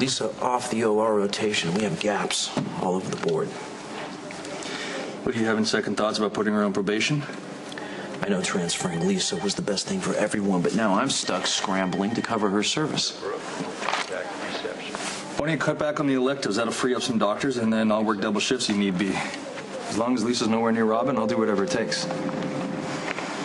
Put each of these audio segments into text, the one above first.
Lisa off the OR rotation. We have gaps all over the board. What, are you having second thoughts about putting her on probation? I know transferring Lisa was the best thing for everyone, but now I'm stuck scrambling to cover her service. Why don't you cut back on the electives? That'll free up some doctors, and then I'll work double shifts if need be. As long as Lisa's nowhere near Robin, I'll do whatever it takes.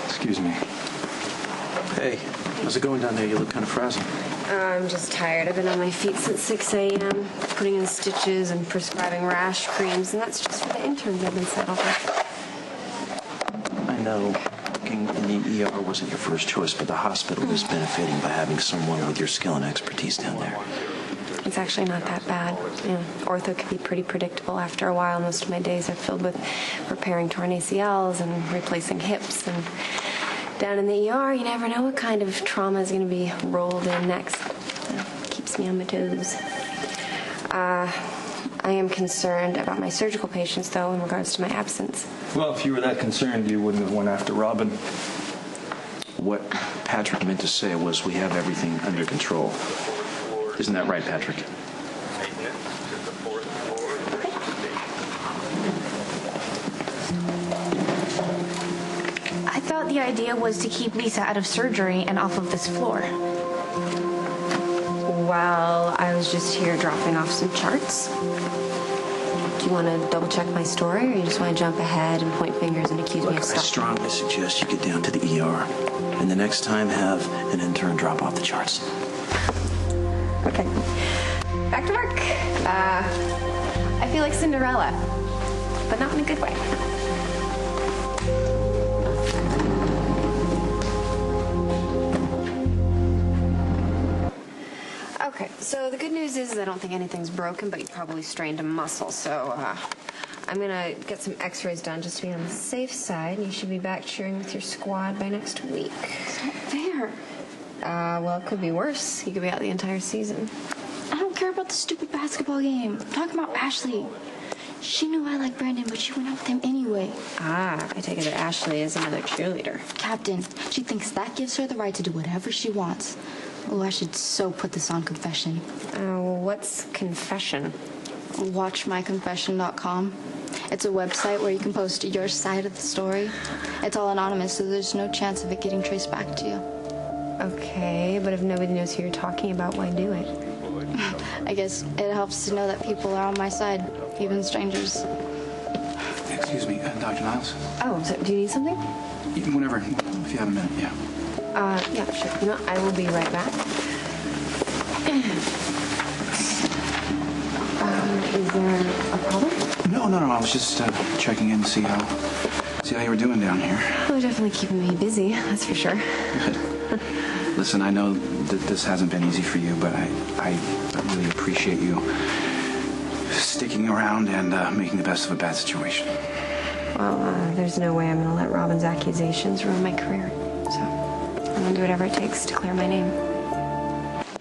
Excuse me. Hey, how's it going down there? You look kind of frazzled. I'm just tired. I've been on my feet since 6 a.m., putting in stitches and prescribing rash creams, and that's just for the interns I've been settled with. I know working in the ER wasn't your first choice, but the hospital is benefiting by having someone with your skill and expertise down there. It's actually not that bad. Yeah, ortho can be pretty predictable after a while. Most of my days are filled with repairing torn ACLs and replacing hips. And down in the ER, you never know what kind of trauma is going to be rolled in next. Keeps me on my toes. I am concerned about my surgical patients, though, in regards to my absence. Well, if you were that concerned, you wouldn't have went after Robin. What Patrick meant to say was we have everything under control. Isn't that right, Patrick? I thought the idea was to keep Lisa out of surgery and off of this floor. Well, I was just here dropping off some charts. Do you want to double check my story, or you just want to jump ahead and point fingers and accuse me of stuff? I strongly suggest you get down to the ER, and the next time have an intern drop off the charts. Okay. Back to work. I feel like Cinderella, but not in a good way. Okay, so the good news is I don't think anything's broken, but you probably strained a muscle, so I'm gonna get some x-rays done just to be on the safe side, and you should be back cheering with your squad by next week. It's not fair. Well, it could be worse. You could be out the entire season. I don't care about the stupid basketball game. I'm talking about Ashley. She knew I liked Brandon, but she went out with him anyway. I take it that Ashley is another cheerleader. Captain, she thinks that gives her the right to do whatever she wants. Oh, I should so put this on confession. What's confession? WatchMyConfession.com. It's a website where you can post your side of the story. It's all anonymous, so there's no chance of it getting traced back to you. Okay, but if nobody knows who you're talking about, why do it? I guess it helps to know that people are on my side, even strangers. Excuse me, Dr. Niles? Oh, so do you need something? Whenever, if you have a minute, yeah. Yeah, sure. You know, I will be right back. Is there a problem? No, I was just checking in to see how you were doing down here. Oh, definitely keeping me busy, that's for sure. Good. Listen, I know that this hasn't been easy for you, but I really appreciate you sticking around and making the best of a bad situation. Well, there's no way I'm going to let Robin's accusations ruin my career. So I'm going to do whatever it takes to clear my name.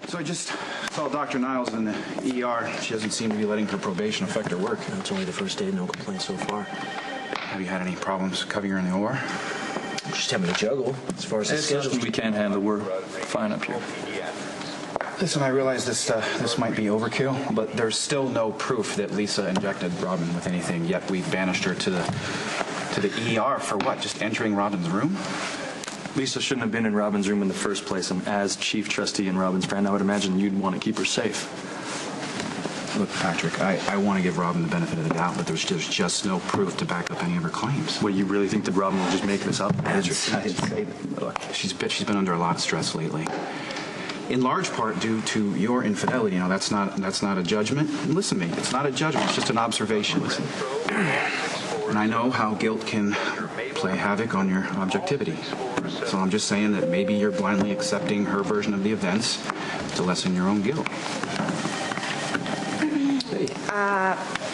So I just saw Dr. Niles in the ER. She doesn't seem to be letting her probation affect her work. It's only the first day, no complaints so far. Have you had any problems covering her in the OR? Just having to juggle as far as the It's schedule. nothing we can't handle. We're fine up here. Listen, I realize this might be overkill, but there's still no proof that Lisa injected Robin with anything, yet we banished her to the ER for what? Just entering Robin's room? Lisa shouldn't have been in Robin's room in the first place, and as chief trustee and Robin's friend, I would imagine you'd want to keep her safe. Look, Patrick, I want to give Robin the benefit of the doubt, but there's just no proof to back up any of her claims. What, you really think that Robin will just make this up? I didn't say that. Look, she's been under a lot of stress lately. In large part due to your infidelity. You know, that's not a judgment. And listen to me, it's not a judgment, it's just an observation. Listen. And I know how guilt can play havoc on your objectivity. So I'm just saying that maybe you're blindly accepting her version of the events to lessen your own guilt.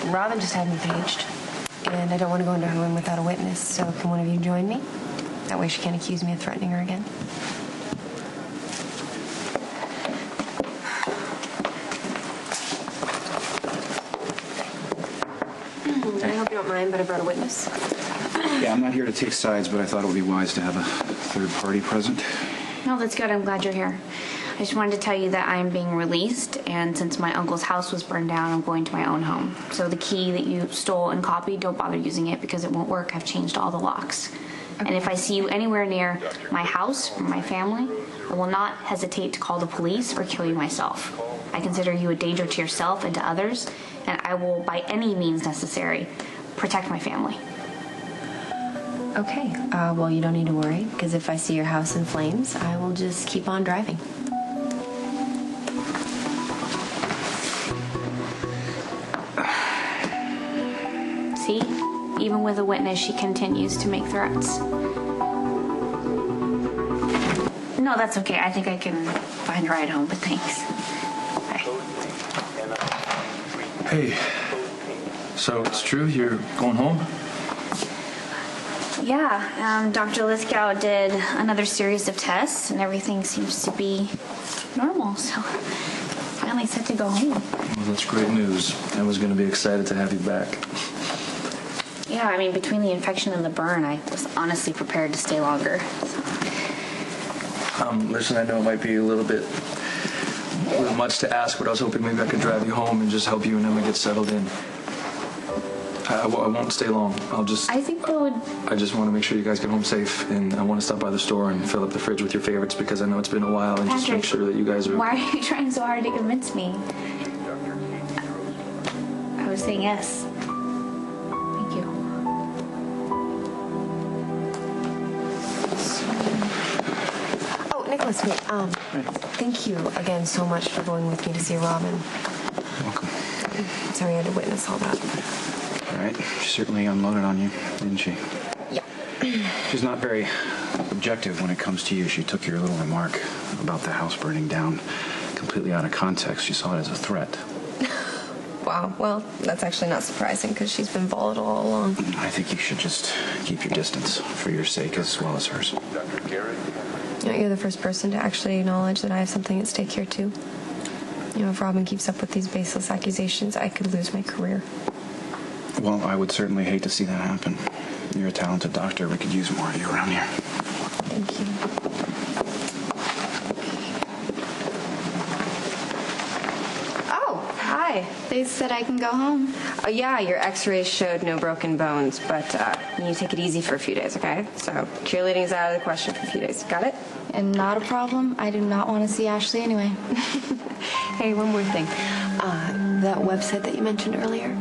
Robin just had me paged, and I don't want to go into her room without a witness, so can one of you join me? That way she can't accuse me of threatening her again. I hope you don't mind, but I brought a witness. Yeah, I'm not here to take sides, but I thought it would be wise to have a third party present. No, that's good. I'm glad you're here. I just wanted to tell you that I'm being released, and since my uncle's house was burned down, I'm going to my own home. So the key that you stole and copied, don't bother using it because it won't work. I've changed all the locks. Okay. And if I see you anywhere near my house or my family, I will not hesitate to call the police or kill you myself. I consider you a danger to yourself and to others, and I will, by any means necessary, protect my family. Okay. Well, you don't need to worry, because if I see your house in flames, I will just keep on driving. See? Even with a witness, she continues to make threats. No, that's okay. I think I can find a ride home, but thanks. Bye. Hey, so it's true? You're going home? Yeah, Dr. Lithgow did another series of tests, and everything seems to be normal, so finally set to go home. Well, that's great news. I was going to be excited to have you back. Yeah, I mean, between the infection and the burn, I was honestly prepared to stay longer. So. Listen, I know it might be a little much to ask, but I was hoping maybe I could drive you home and just help you and Emma get settled in. I won't stay long. I think that would... I just want to make sure you guys get home safe, and I want to stop by the store and fill up the fridge with your favorites because I know it's been a while, and Patrick, just make sure that you guys are... Why are you trying so hard to convince me? I was saying yes. Thank you. Oh, Nikolas, wait. Thank you again so much for going with me to see Robin. You're welcome. Sorry I had to witness all that. All right. She certainly unloaded on you, didn't she? Yeah. She's not very objective when it comes to you. She took your little remark about the house burning down completely out of context. She saw it as a threat. Wow. Well, that's actually not surprising because she's been volatile all along. I think you should just keep your distance for your sake as well as hers. You know, you're the first person to actually acknowledge that I have something at stake here, too. You know, if Robin keeps up with these baseless accusations, I could lose my career. Well, I would certainly hate to see that happen. You're a talented doctor. We could use more of you around here. Thank you. Oh, hi. They said I can go home. Oh, yeah, your x-rays showed no broken bones, but you take it easy for a few days, okay? So cheerleading's out of the question for a few days. Got it? And not a problem. I do not want to see Ashley anyway. Hey, one more thing. That website that you mentioned earlier,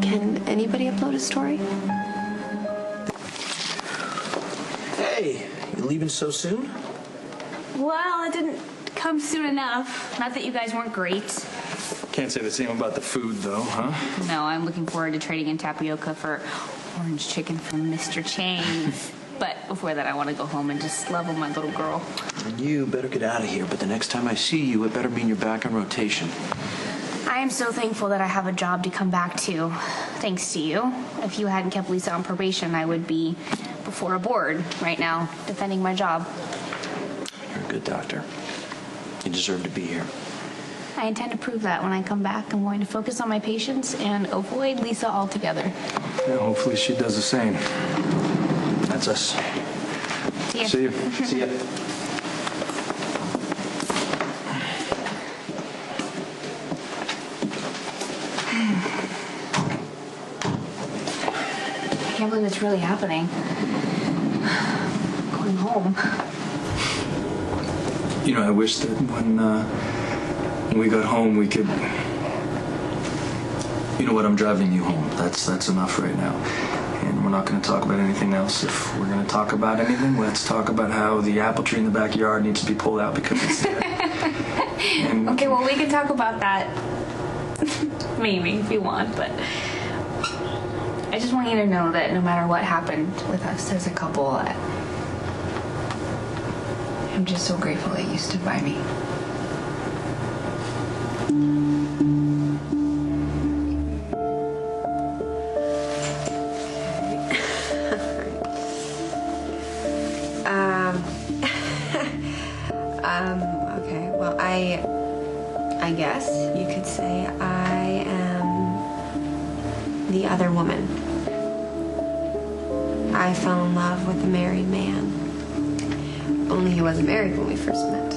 can anybody upload a story? Hey, you leaving so soon? Well, it didn't come soon enough. Not that you guys weren't great. Can't say the same about the food, though, huh? No, I'm looking forward to trading in tapioca for orange chicken from Mr. Chang's. But before that, I want to go home and just love on my little girl. And you better get out of here, but the next time I see you, it better mean you're back on rotation. I am so thankful that I have a job to come back to, thanks to you. If you hadn't kept Lisa on probation, I would be before a board right now, defending my job. You're a good doctor. You deserve to be here. I intend to prove that when I come back. I'm going to focus on my patients and avoid Lisa altogether. Yeah, hopefully she does the same. That's us. See ya. See you. See ya. I can't believe it's really happening. Going home. You know, I wish that when we got home, we could... You know what? I'm driving you home. That's enough right now. And we're not going to talk about anything else. If we're going to talk about anything, let's talk about how the apple tree in the backyard needs to be pulled out because it's there. Okay, well, we can talk about that. Maybe, if you want, but... I just want you to know that no matter what happened with us as a couple, I'm just so grateful that you stood by me. Okay, well, I guess you could say I am the other woman. I fell in love with a married man. Only he wasn't married when we first met.